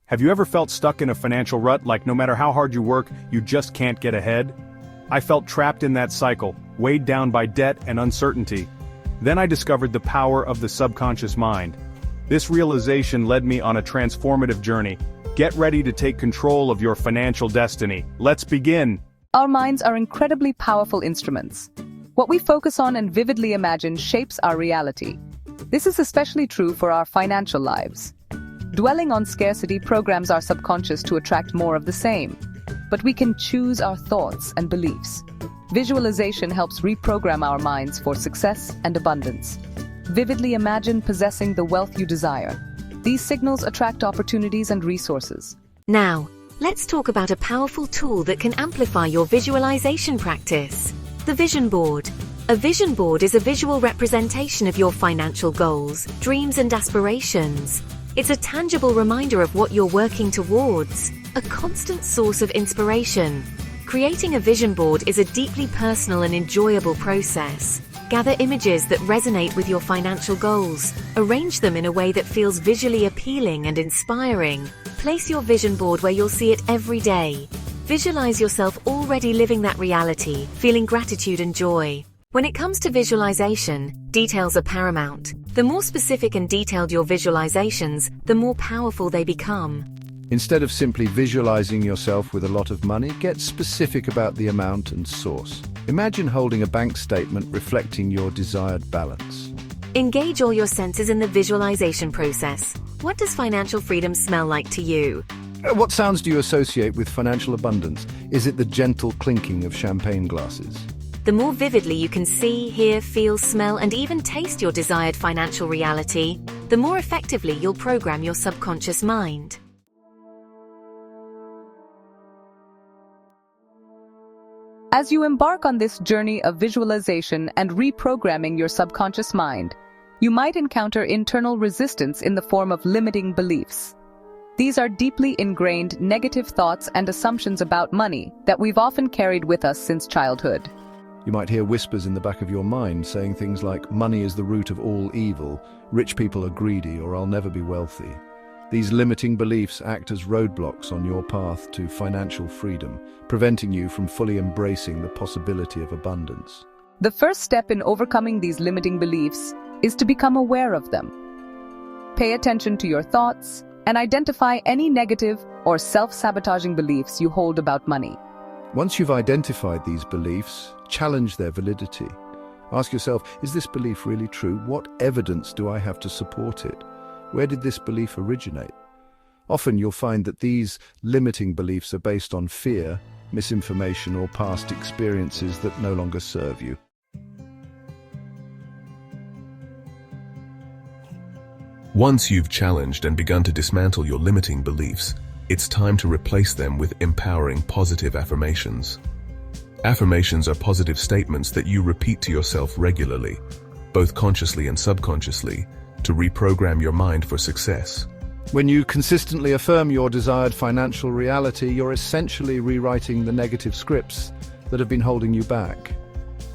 Have you ever felt stuck in a financial rut, like no matter how hard you work, you just can't get ahead? I felt trapped in that cycle, weighed down by debt and uncertainty. Then I discovered the power of the subconscious mind. This realization led me on a transformative journey. Get ready to take control of your financial destiny. Let's begin. Our minds are incredibly powerful instruments. What we focus on and vividly imagine shapes our reality. This is especially true for our financial lives. Dwelling on scarcity programs our subconscious to attract more of the same. But we can choose our thoughts and beliefs. Visualization helps reprogram our minds for success and abundance. Vividly imagine possessing the wealth you desire. These signals attract opportunities and resources. Now, let's talk about a powerful tool that can amplify your visualization practice. The vision board. A vision board is a visual representation of your financial goals, dreams, and aspirations. It's a tangible reminder of what you're working towards, a constant source of inspiration. Creating a vision board is a deeply personal and enjoyable process. Gather images that resonate with your financial goals. Arrange them in a way that feels visually appealing and inspiring. Place your vision board where you'll see it every day. Visualize yourself already living that reality, feeling gratitude and joy. When it comes to visualization, details are paramount. The more specific and detailed your visualizations, the more powerful they become. Instead of simply visualizing yourself with a lot of money, get specific about the amount and source. Imagine holding a bank statement reflecting your desired balance. Engage all your senses in the visualization process. What does financial freedom smell like to you? What sounds do you associate with financial abundance? Is it the gentle clinking of champagne glasses? The more vividly you can see, hear, feel, smell, and even taste your desired financial reality, the more effectively you'll program your subconscious mind. As you embark on this journey of visualization and reprogramming your subconscious mind, you might encounter internal resistance in the form of limiting beliefs. These are deeply ingrained negative thoughts and assumptions about money that we've often carried with us since childhood. You might hear whispers in the back of your mind saying things like, money is the root of all evil, rich people are greedy, or I'll never be wealthy. These limiting beliefs act as roadblocks on your path to financial freedom, preventing you from fully embracing the possibility of abundance. The first step in overcoming these limiting beliefs is to become aware of them. Pay attention to your thoughts and identify any negative or self-sabotaging beliefs you hold about money. Once you've identified these beliefs, challenge their validity. Ask yourself, is this belief really true? What evidence do I have to support it? Where did this belief originate? Often you'll find that these limiting beliefs are based on fear, misinformation, or past experiences that no longer serve you. Once you've challenged and begun to dismantle your limiting beliefs, it's time to replace them with empowering positive affirmations. Affirmations are positive statements that you repeat to yourself regularly, both consciously and subconsciously, to reprogram your mind for success. When you consistently affirm your desired financial reality, you're essentially rewriting the negative scripts that have been holding you back.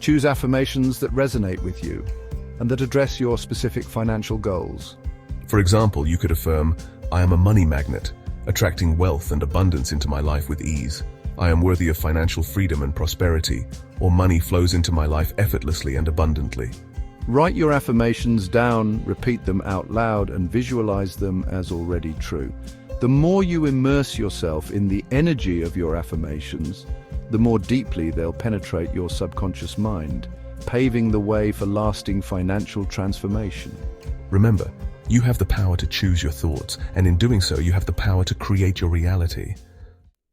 Choose affirmations that resonate with you and that address your specific financial goals. For example, you could affirm, I am a money magnet, attracting wealth and abundance into my life with ease. I am worthy of financial freedom and prosperity, or money flows into my life effortlessly and abundantly. Write your affirmations down, repeat them out loud, and visualize them as already true. The more you immerse yourself in the energy of your affirmations, the more deeply they'll penetrate your subconscious mind, paving the way for lasting financial transformation. Remember, you have the power to choose your thoughts, and in doing so, you have the power to create your reality.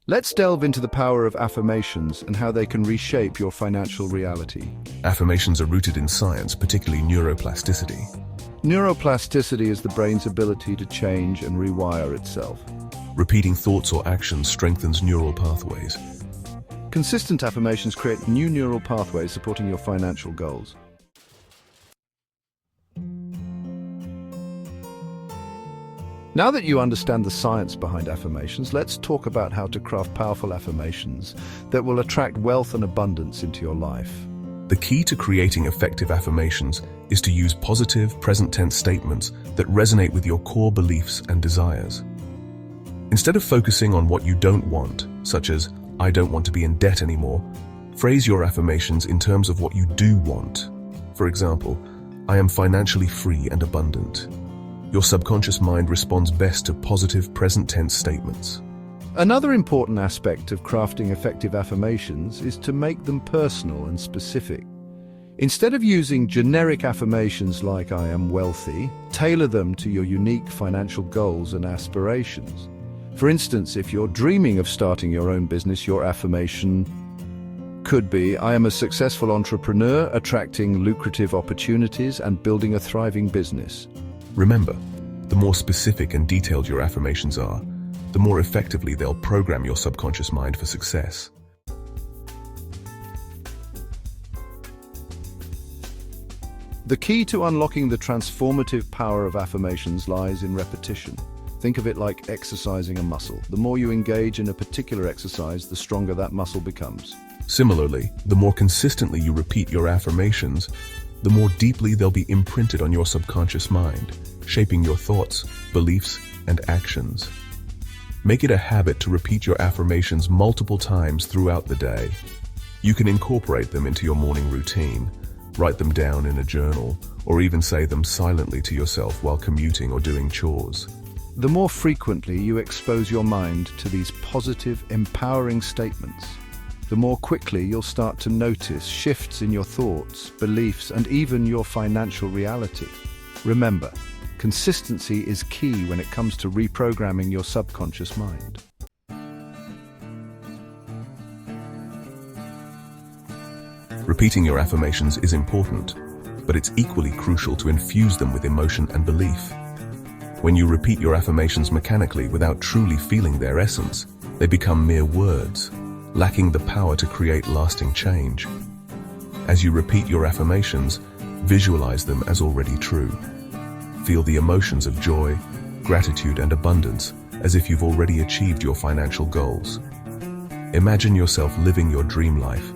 Let's delve into the power of affirmations and how they can reshape your financial reality. Affirmations are rooted in science, particularly neuroplasticity. Neuroplasticity is the brain's ability to change and rewire itself. Repeating thoughts or actions strengthens neural pathways. Consistent affirmations create new neural pathways supporting your financial goals. Now that you understand the science behind affirmations, let's talk about how to craft powerful affirmations that will attract wealth and abundance into your life. The key to creating effective affirmations is to use positive, present-tense statements that resonate with your core beliefs and desires. Instead of focusing on what you don't want, such as, "I don't want to be in debt anymore," phrase your affirmations in terms of what you do want. For example, "I am financially free and abundant." Your subconscious mind responds best to positive present tense statements. Another important aspect of crafting effective affirmations is to make them personal and specific. Instead of using generic affirmations like "I am wealthy," tailor them to your unique financial goals and aspirations. For instance, if you're dreaming of starting your own business, your affirmation could be, "I am a successful entrepreneur, attracting lucrative opportunities and building a thriving business." Remember, the more specific and detailed your affirmations are, the more effectively they'll program your subconscious mind for success. The key to unlocking the transformative power of affirmations lies in repetition. Think of it like exercising a muscle. The more you engage in a particular exercise, the stronger that muscle becomes. Similarly, the more consistently you repeat your affirmations, the more deeply they'll be imprinted on your subconscious mind, shaping your thoughts, beliefs, and actions. Make it a habit to repeat your affirmations multiple times throughout the day. You can incorporate them into your morning routine, write them down in a journal, or even say them silently to yourself while commuting or doing chores. The more frequently you expose your mind to these positive, empowering statements, the more quickly you'll start to notice shifts in your thoughts, beliefs, and even your financial reality. Remember, consistency is key when it comes to reprogramming your subconscious mind. Repeating your affirmations is important, but it's equally crucial to infuse them with emotion and belief. When you repeat your affirmations mechanically without truly feeling their essence, they become mere words, lacking the power to create lasting change. As you repeat your affirmations, visualize them as already true. Feel the emotions of joy, gratitude, and abundance as if you've already achieved your financial goals. Imagine yourself living your dream life,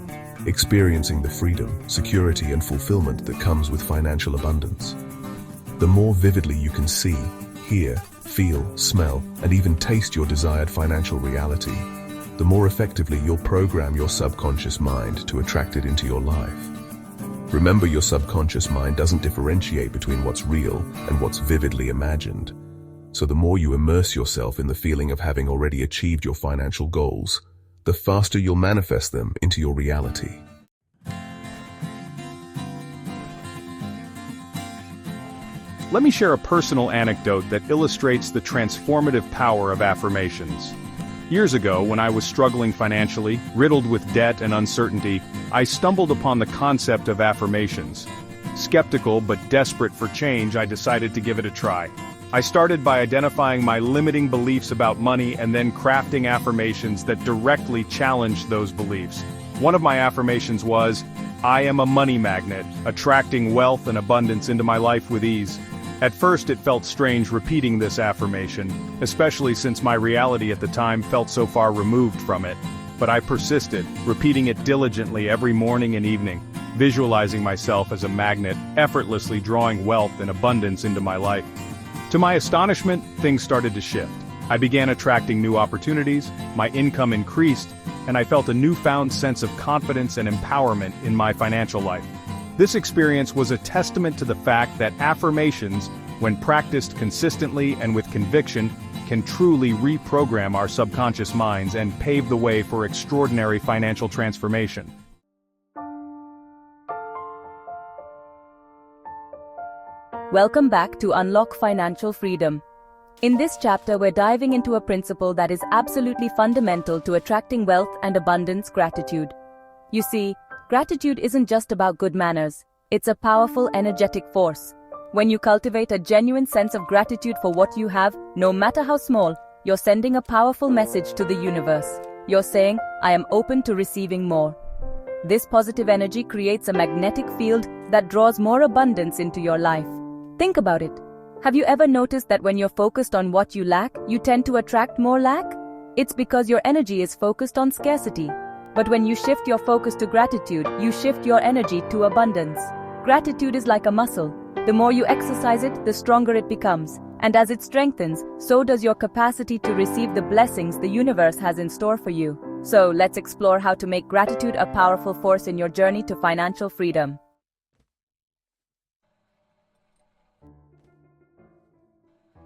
experiencing the freedom, security, and fulfillment that comes with financial abundance. The more vividly you can see, hear, feel, smell, and even taste your desired financial reality, the more effectively you'll program your subconscious mind to attract it into your life. Remember, your subconscious mind doesn't differentiate between what's real and what's vividly imagined. So the more you immerse yourself in the feeling of having already achieved your financial goals, the faster you'll manifest them into your reality. Let me share a personal anecdote that illustrates the transformative power of affirmations. Years ago, when I was struggling financially, riddled with debt and uncertainty, I stumbled upon the concept of affirmations. Skeptical but desperate for change, I decided to give it a try. I started by identifying my limiting beliefs about money and then crafting affirmations that directly challenged those beliefs. One of my affirmations was, "I am a money magnet, attracting wealth and abundance into my life with ease." At first it felt strange repeating this affirmation, especially since my reality at the time felt so far removed from it. But I persisted, repeating it diligently every morning and evening, visualizing myself as a magnet, effortlessly drawing wealth and abundance into my life. To my astonishment, things started to shift. I began attracting new opportunities, my income increased, and I felt a newfound sense of confidence and empowerment in my financial life. This experience was a testament to the fact that affirmations, when practiced consistently and with conviction, can truly reprogram our subconscious minds and pave the way for extraordinary financial transformation. Welcome back to Unlock Financial Freedom. In this chapter, we're diving into a principle that is absolutely fundamental to attracting wealth and abundance: gratitude. You see, gratitude isn't just about good manners, it's a powerful, energetic force. When you cultivate a genuine sense of gratitude for what you have, no matter how small, you're sending a powerful message to the universe. You're saying, "I am open to receiving more." This positive energy creates a magnetic field that draws more abundance into your life. Think about it. Have you ever noticed that when you're focused on what you lack, you tend to attract more lack? It's because your energy is focused on scarcity. But when you shift your focus to gratitude, you shift your energy to abundance. Gratitude is like a muscle. The more you exercise it, the stronger it becomes. And as it strengthens, so does your capacity to receive the blessings the universe has in store for you. So, let's explore how to make gratitude a powerful force in your journey to financial freedom.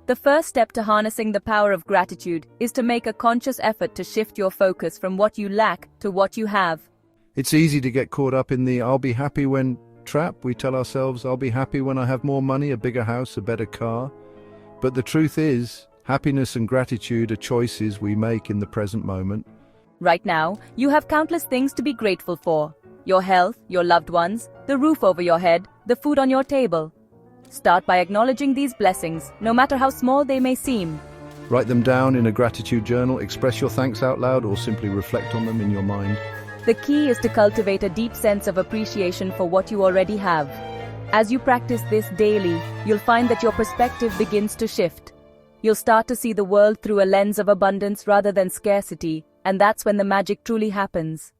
The first step to harnessing the power of gratitude is to make a conscious effort to shift your focus from what you lack to what you have. It's easy to get caught up in the "I'll be happy when" trap. We tell ourselves, "I'll be happy when I have more money, a bigger house, a better car." But the truth is, happiness and gratitude are choices we make in the present moment. Right now, you have countless things to be grateful for. Your health, your loved ones, the roof over your head, the food on your table. Start by acknowledging these blessings, no matter how small they may seem. Write them down in a gratitude journal, express your thanks out loud, or simply reflect on them in your mind. The key is to cultivate a deep sense of appreciation for what you already have. As you practice this daily, you'll find that your perspective begins to shift. You'll start to see the world through a lens of abundance rather than scarcity, and that's when the magic truly happens.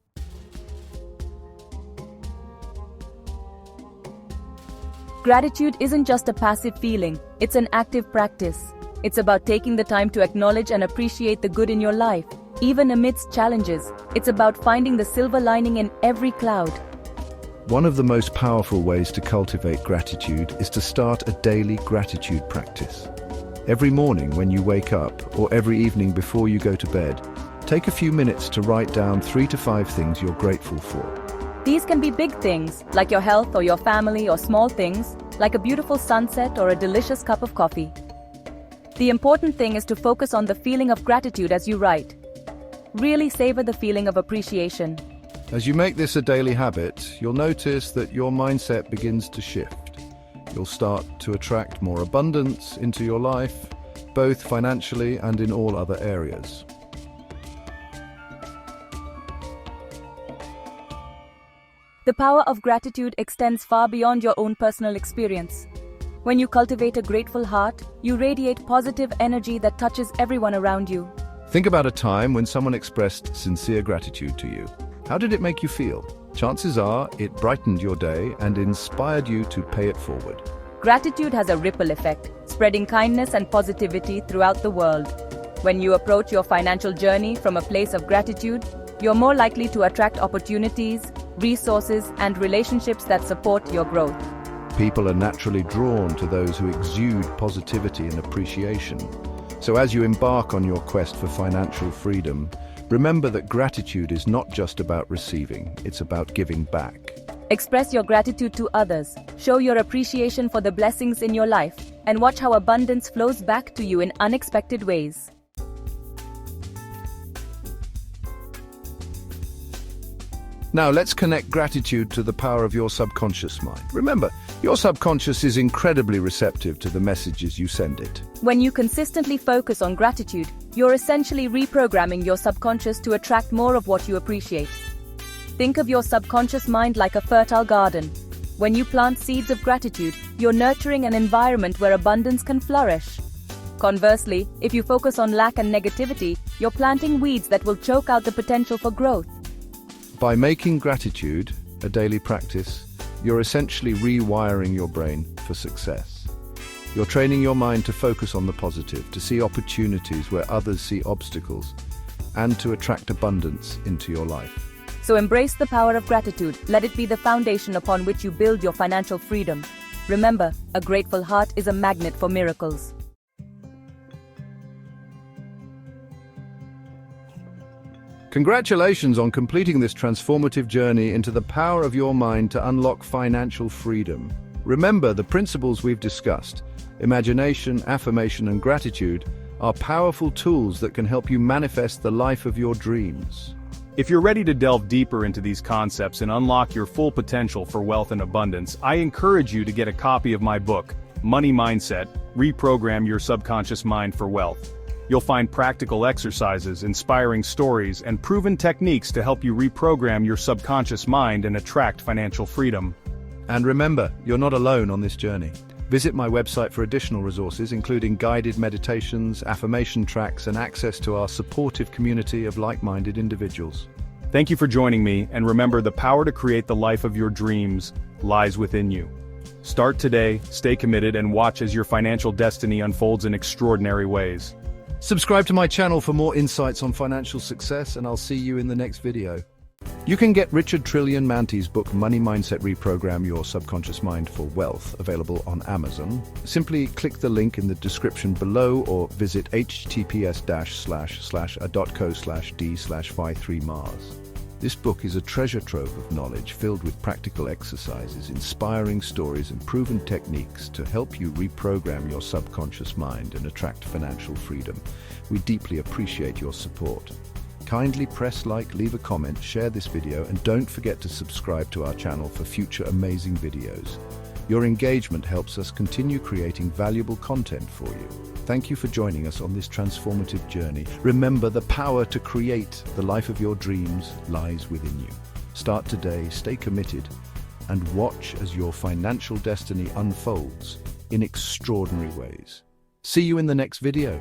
Gratitude isn't just a passive feeling, it's an active practice. It's about taking the time to acknowledge and appreciate the good in your life, even amidst challenges. It's about finding the silver lining in every cloud. One of the most powerful ways to cultivate gratitude is to start a daily gratitude practice. Every morning when you wake up, or every evening before you go to bed, take a few minutes to write down 3 to 5 things you're grateful for. These can be big things, like your health or your family, or small things, like a beautiful sunset or a delicious cup of coffee. The important thing is to focus on the feeling of gratitude as you write. Really savor the feeling of appreciation. As you make this a daily habit, you'll notice that your mindset begins to shift. You'll start to attract more abundance into your life, both financially and in all other areas. The power of gratitude extends far beyond your own personal experience. When you cultivate a grateful heart, you radiate positive energy that touches everyone around you. Think about a time when someone expressed sincere gratitude to you. How did it make you feel? Chances are it brightened your day and inspired you to pay it forward. Gratitude has a ripple effect, spreading kindness and positivity throughout the world. When you approach your financial journey from a place of gratitude, you're more likely to attract opportunities, resources, and relationships that support your growth. People are naturally drawn to those who exude positivity and appreciation. So as you embark on your quest for financial freedom, remember that gratitude is not just about receiving, it's about giving back. Express your gratitude to others, show your appreciation for the blessings in your life, and watch how abundance flows back to you in unexpected ways. Now let's connect gratitude to the power of your subconscious mind. Remember, your subconscious is incredibly receptive to the messages you send it. When you consistently focus on gratitude, you're essentially reprogramming your subconscious to attract more of what you appreciate. Think of your subconscious mind like a fertile garden. When you plant seeds of gratitude, you're nurturing an environment where abundance can flourish. Conversely, if you focus on lack and negativity, you're planting weeds that will choke out the potential for growth. By making gratitude a daily practice, you're essentially rewiring your brain for success. You're training your mind to focus on the positive, to see opportunities where others see obstacles, and to attract abundance into your life. So embrace the power of gratitude. Let it be the foundation upon which you build your financial freedom. Remember, a grateful heart is a magnet for miracles. Congratulations on completing this transformative journey into the power of your mind to unlock financial freedom. Remember, the principles we've discussed, imagination, affirmation, and gratitude, are powerful tools that can help you manifest the life of your dreams. If you're ready to delve deeper into these concepts and unlock your full potential for wealth and abundance, I encourage you to get a copy of my book, Money Mindset: Reprogram Your Subconscious Mind for Wealth. You'll find practical exercises, inspiring stories, and proven techniques to help you reprogram your subconscious mind and attract financial freedom. And remember, you're not alone on this journey. Visit my website for additional resources, including guided meditations, affirmation tracks, and access to our supportive community of like-minded individuals. Thank you for joining me, and remember, the power to create the life of your dreams lies within you. Start today, stay committed, and watch as your financial destiny unfolds in extraordinary ways. Subscribe to my channel for more insights on financial success, and I'll see you in the next video. You can get Richard Trillian Mante's book Money Mindset Reprogram Your Subconscious Mind for Wealth, available on Amazon. Simply click the link in the description below or visit https://a.co/d/phi3mars. This book is a treasure trove of knowledge filled with practical exercises, inspiring stories, and proven techniques to help you reprogram your subconscious mind and attract financial freedom. We deeply appreciate your support. Kindly press like, leave a comment, share this video, and don't forget to subscribe to our channel for future amazing videos. Your engagement helps us continue creating valuable content for you. Thank you for joining us on this transformative journey. Remember, the power to create the life of your dreams lies within you. Start today, stay committed, and watch as your financial destiny unfolds in extraordinary ways. See you in the next video.